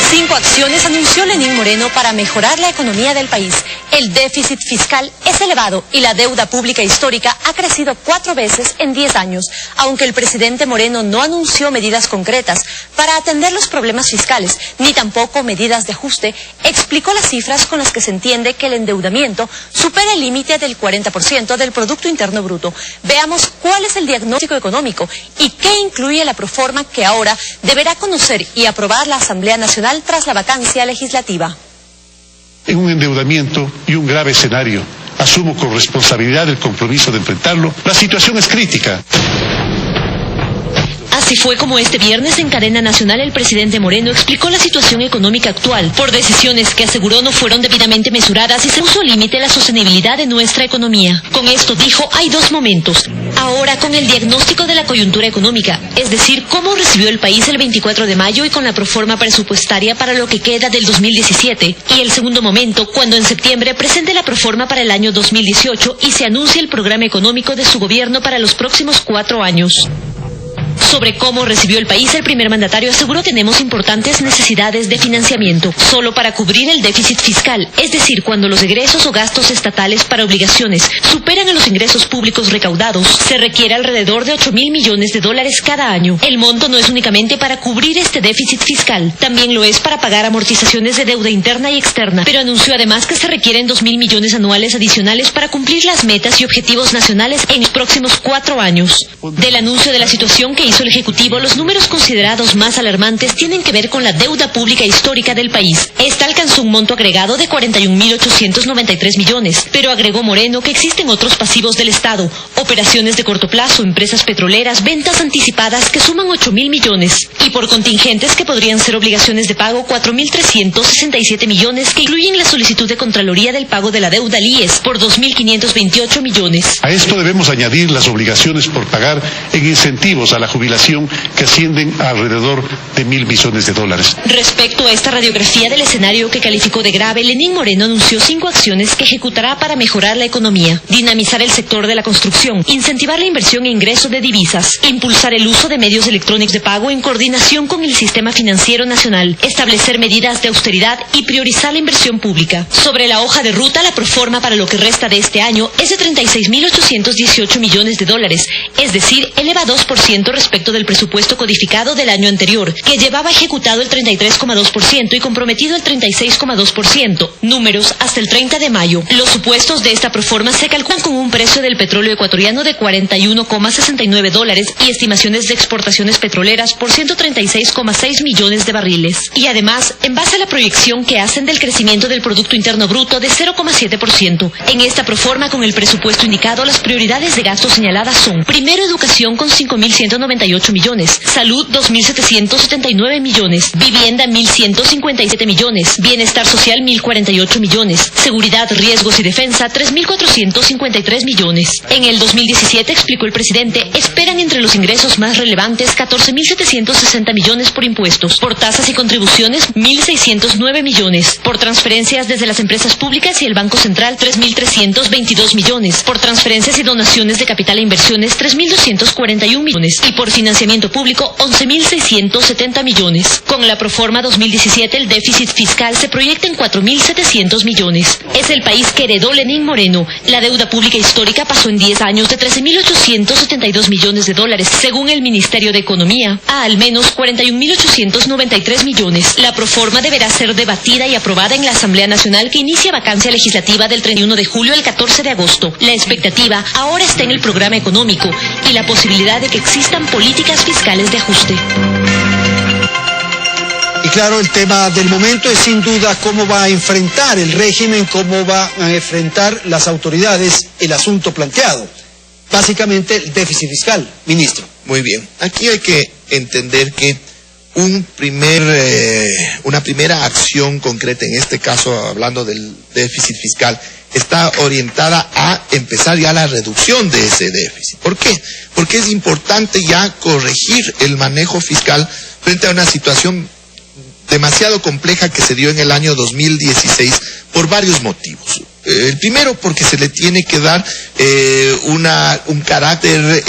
5 acciones anunció Lenín Moreno para mejorar la economía del país. El déficit fiscal es elevado y la deuda pública histórica ha crecido 4 veces en 10 años. Aunque el presidente Moreno no anunció medidas concretas para atender los problemas fiscales, ni tampoco medidas de ajuste, explicó las cifras con las que se entiende que el endeudamiento supera el límite del 40% del Producto Interno Bruto. Veamos cuál es el diagnóstico económico y qué incluye la proforma que ahora deberá conocer y aprobar la Asamblea Nacional tras la vacancia legislativa. En un endeudamiento y un grave escenario, asumo con responsabilidad el compromiso de enfrentarlo. La situación es crítica. Así fue como este viernes en cadena nacional el presidente Moreno explicó la situación económica actual por decisiones que aseguró no fueron debidamente mesuradas y se puso límite a la sostenibilidad de nuestra economía. Con esto dijo, hay 2 momentos. Ahora con el diagnóstico de la coyuntura económica, es decir, cómo recibió el país el 24 de mayo y con la proforma presupuestaria para lo que queda del 2017. Y el segundo momento, cuando en septiembre presente la proforma para el año 2018 y se anuncie el programa económico de su gobierno para los próximos 4 años. Sobre cómo recibió el país, el primer mandatario aseguró tenemos importantes necesidades de financiamiento, solo para cubrir el déficit fiscal, es decir, cuando los egresos o gastos estatales para obligaciones superan a los ingresos públicos recaudados, se requiere alrededor de 8.000 millones de dólares cada año. El monto no es únicamente para cubrir este déficit fiscal, también lo es para pagar amortizaciones de deuda interna y externa, pero anunció además que se requieren 2.000 millones anuales adicionales para cumplir las metas y objetivos nacionales en los próximos 4 años. Del anuncio de la situación que hizo el Ejecutivo, los números considerados más alarmantes tienen que ver con la deuda pública histórica del país. Esta alcanzó un monto agregado de 41.893 millones, pero agregó Moreno que existen otros pasivos del Estado, operaciones de corto plazo, empresas petroleras, ventas anticipadas que suman 8.000 millones, y por contingentes que podrían ser obligaciones de pago 4.367 millones que incluyen la solicitud de Contraloría del pago de la deuda al IES por 2.528 millones. A esto debemos añadir las obligaciones por pagar en incentivos a la jubilación que ascienden a alrededor de 1.000 millones de dólares. Respecto a esta radiografía del escenario que calificó de grave, Lenín Moreno anunció 5 acciones que ejecutará para mejorar la economía: dinamizar el sector de la construcción, incentivar la inversión e ingreso de divisas, impulsar el uso de medios electrónicos de pago en coordinación con el sistema financiero nacional, establecer medidas de austeridad y priorizar la inversión pública. Sobre la hoja de ruta, la proforma para lo que resta de este año es de 36.818 millones de dólares, es decir, eleva 2% respecto del presupuesto codificado del año anterior, que llevaba ejecutado el 33,2% y comprometido el 36,2%, números hasta el 30 de mayo. Los supuestos de esta proforma se calculan con un precio del petróleo ecuatoriano de 41,69 dólares y estimaciones de exportaciones petroleras por 136,6 millones de barriles. Y además, en base a la proyección que hacen del crecimiento del Producto Interno Bruto de 0,7%. En esta proforma, con el presupuesto indicado, las prioridades de gasto señaladas son: primero, educación con 5.198 millones, salud 2.779 millones, vivienda 1.157 millones, bienestar social 1.048 millones, seguridad, riesgos y defensa 3.453 millones. En el 2017, explicó el presidente, esperan entre los ingresos más relevantes 14.760 millones por impuestos, por tasas y contribuciones 1.609 millones, por transferencias desde las empresas públicas y el Banco Central 3.322 millones, por transferencias y donaciones de capital e inversiones 3.241 millones y por financiamiento público 11.670 millones. Con la proforma 2017 el déficit fiscal se proyecta en 4.700 millones. Es el país que heredó Lenín Moreno. La deuda pública histórica pasó en 10 años de 13.872 millones de dólares, según el Ministerio de Economía, a al menos 41.893 millones. La proforma deberá ser debatida y aprobada en la Asamblea Nacional, que inicia vacancia legislativa del 31 de julio al 14 de agosto. La expectativa ahora está en el programa económico y la posibilidad de que existan políticas fiscales de ajuste. Y claro, el tema del momento es sin duda cómo va a enfrentar el régimen, cómo va a enfrentar las autoridades el asunto planteado. Básicamente el déficit fiscal, ministro. Muy bien. Aquí hay que entender que una primera acción concreta, en este caso hablando del déficit fiscal, está orientada a empezar ya la reducción de ese déficit. ¿Por qué? Porque es importante ya corregir el manejo fiscal frente a una situación demasiado compleja que se dio en el año 2016 por varios motivos. El primero, porque se le tiene que dar un carácter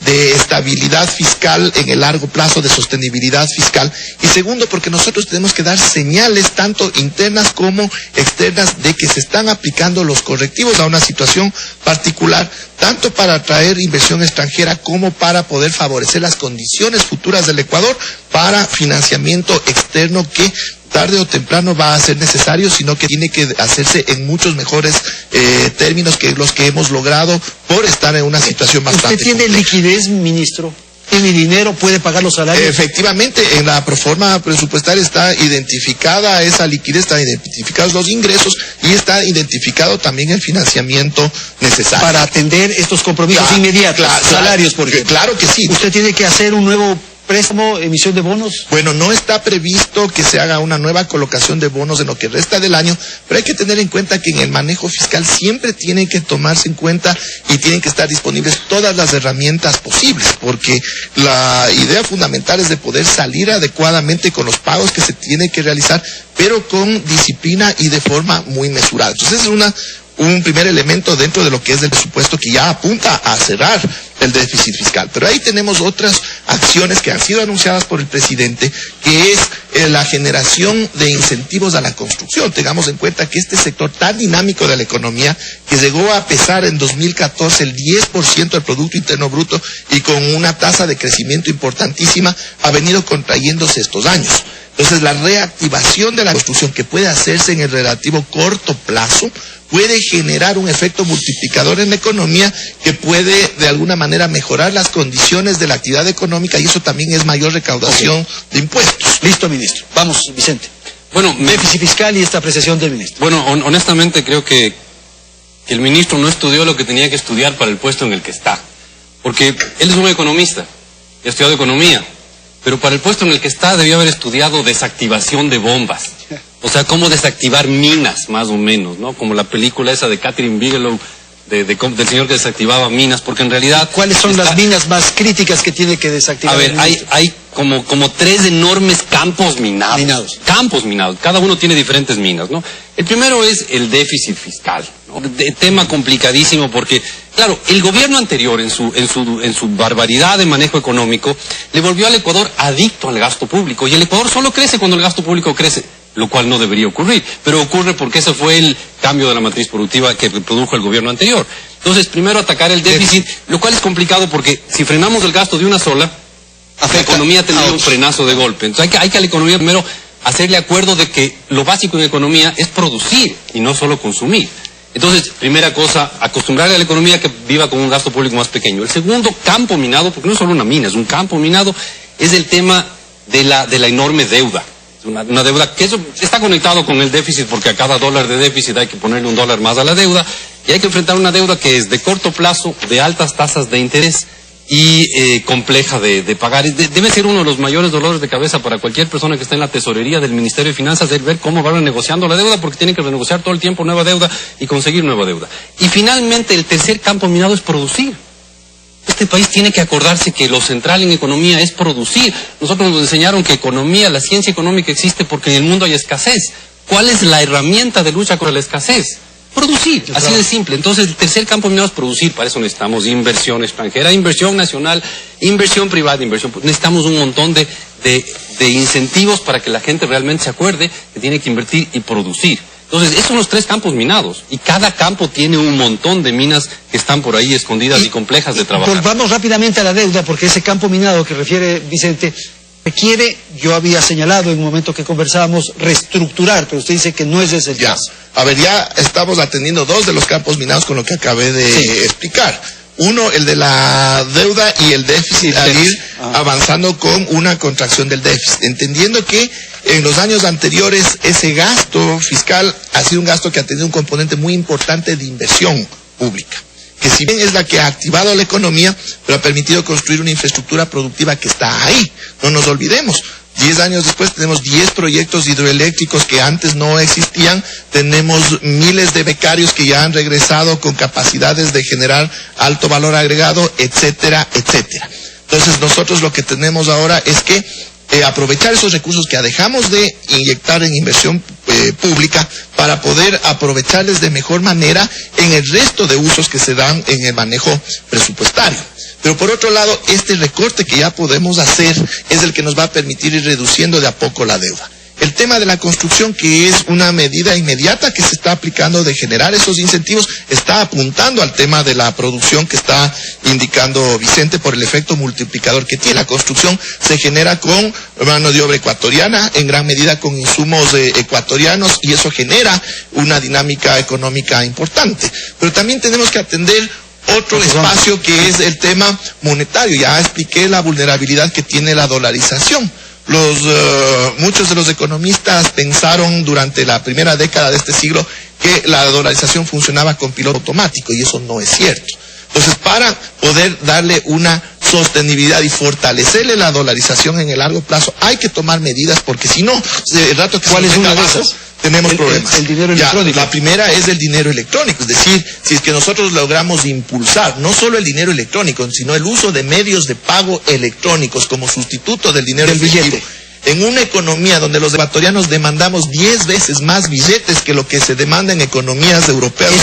de estabilidad fiscal en el largo plazo, de sostenibilidad fiscal. Y segundo, porque nosotros tenemos que dar señales tanto internas como externas de que se están aplicando los correctivos a una situación particular, tanto para atraer inversión extranjera como para poder favorecer las condiciones futuras del Ecuador para financiamiento externo que tarde o temprano va a ser necesario, sino que tiene que hacerse en muchos mejores términos que los que hemos logrado por estar en una situación bastante ¿Usted tiene compleja. liquidez, ministro? ¿Tiene dinero? ¿Puede pagar los salarios? Efectivamente, en la proforma presupuestaria está identificada esa liquidez, están identificados los ingresos y está identificado también el financiamiento necesario. Para atender estos compromisos inmediatos, salarios, por ejemplo. Claro que sí. ¿Usted tiene que hacer un nuevo préstamo, emisión de bonos? Bueno, no está previsto que se haga una nueva colocación de bonos en lo que resta del año, pero hay que tener en cuenta que en el manejo fiscal siempre tienen que tomarse en cuenta y tienen que estar disponibles todas las herramientas posibles, porque la idea fundamental es de poder salir adecuadamente con los pagos que se tienen que realizar, pero con disciplina y de forma muy mesurada. Entonces es un primer elemento dentro de lo que es el presupuesto que ya apunta a cerrar el déficit fiscal. Pero ahí tenemos otras acciones que han sido anunciadas por el presidente, que es la generación de incentivos a la construcción. Tengamos en cuenta que este sector tan dinámico de la economía, que llegó a pesar en 2014 el 10% del Producto Interno Bruto y con una tasa de crecimiento importantísima, ha venido contrayéndose estos años. Entonces, la reactivación de la construcción que puede hacerse en el relativo corto plazo puede generar un efecto multiplicador en la economía que puede de alguna manera mejorar las condiciones de la actividad económica y eso también es mayor recaudación de impuestos. Listo, ministro. Vamos, Vicente. Bueno, Déficit fiscal y esta apreciación del ministro. Bueno, honestamente creo que el ministro no estudió lo que tenía que estudiar para el puesto en el que está. Porque él es un economista, ha estudiado economía, pero para el puesto en el que está debió haber estudiado desactivación de bombas. O sea, cómo desactivar minas, más o menos, ¿no? Como la película esa de Catherine Bigelow, del señor que desactivaba minas, porque en realidad... ¿Cuáles son las minas más críticas que tiene que desactivar? A ver, hay como 3 enormes campos minados. Campos minados, cada uno tiene diferentes minas, ¿no? El primero es el déficit fiscal, ¿no? Tema complicadísimo porque, claro, el gobierno anterior en su barbaridad de manejo económico le volvió al Ecuador adicto al gasto público y el Ecuador solo crece cuando el gasto público crece, lo cual no debería ocurrir, pero ocurre porque ese fue el cambio de la matriz productiva que produjo el gobierno anterior. Entonces, primero atacar el déficit, lo cual es complicado porque si frenamos el gasto de una sola, la economía tendría un frenazo de golpe. Entonces hay que a la economía primero hacerle acuerdo de que lo básico en economía es producir y no solo consumir. Entonces, primera cosa, acostumbrarle a la economía que viva con un gasto público más pequeño. El segundo campo minado, porque no es solo una mina, es un campo minado, es el tema de la enorme deuda. Una deuda que eso está conectado con el déficit porque a cada dólar de déficit hay que ponerle $1 más a la deuda y hay que enfrentar una deuda que es de corto plazo, de altas tasas de interés y compleja de pagar. Debe ser uno de los mayores dolores de cabeza para cualquier persona que esté en la tesorería del Ministerio de Finanzas, el ver cómo van renegociando la deuda porque tienen que renegociar todo el tiempo nueva deuda y conseguir nueva deuda. Y finalmente el tercer campo minado es producir. Este país tiene que acordarse que lo central en economía es producir. Nosotros nos enseñaron que economía, la ciencia económica existe porque en el mundo hay escasez. ¿Cuál es la herramienta de lucha contra la escasez? Producir, así de simple. Entonces, el tercer campo minado es producir. Para eso necesitamos inversión extranjera, inversión nacional, inversión privada, necesitamos un montón de incentivos para que la gente realmente se acuerde que tiene que invertir y producir. Entonces, esos son los 3 campos minados y cada campo tiene un montón de minas que están por ahí escondidas y complejas de trabajar. Volvamos rápidamente a la deuda porque ese campo minado que refiere Vicente requiere, yo había señalado en un momento que conversábamos, reestructurar, pero usted dice que no es ese el caso. A ver, ya estamos atendiendo 2 de los campos minados con lo que acabé de explicar. Uno, el de la deuda y el déficit, al ir avanzando con una contracción del déficit, entendiendo que en los años anteriores ese gasto fiscal ha sido un gasto que ha tenido un componente muy importante de inversión pública, que si bien es la que ha activado la economía, pero ha permitido construir una infraestructura productiva que está ahí, no nos olvidemos. 10 años después tenemos 10 proyectos hidroeléctricos que antes no existían, tenemos miles de becarios que ya han regresado con capacidades de generar alto valor agregado, etcétera, etcétera. Entonces nosotros lo que tenemos ahora es que aprovechar esos recursos que dejamos de inyectar en inversión pública para poder aprovecharles de mejor manera en el resto de usos que se dan en el manejo presupuestario. Pero por otro lado, este recorte que ya podemos hacer es el que nos va a permitir ir reduciendo de a poco la deuda. El tema de la construcción, que es una medida inmediata que se está aplicando de generar esos incentivos, está apuntando al tema de la producción que está indicando Vicente por el efecto multiplicador que tiene. La construcción se genera con mano de obra ecuatoriana, en gran medida con insumos ecuatorianos, y eso genera una dinámica económica importante. Pero también tenemos que atender otro espacio que es el tema monetario. Ya expliqué la vulnerabilidad que tiene la dolarización. Muchos de los economistas pensaron durante la primera década de este siglo que la dolarización funcionaba con piloto automático, y eso no es cierto. Entonces, para poder darle una sostenibilidad y fortalecerle la dolarización en el largo plazo, hay que tomar medidas, porque si no, el rato que ¿cuál es una de esas? Tenemos problemas. El dinero electrónico. La primera es el dinero electrónico, es decir, si es que nosotros logramos impulsar no solo el dinero electrónico, sino el uso de medios de pago electrónicos como sustituto del dinero efectivo. En una economía donde los ecuatorianos demandamos 10 veces más billetes que lo que se demanda en economías europeas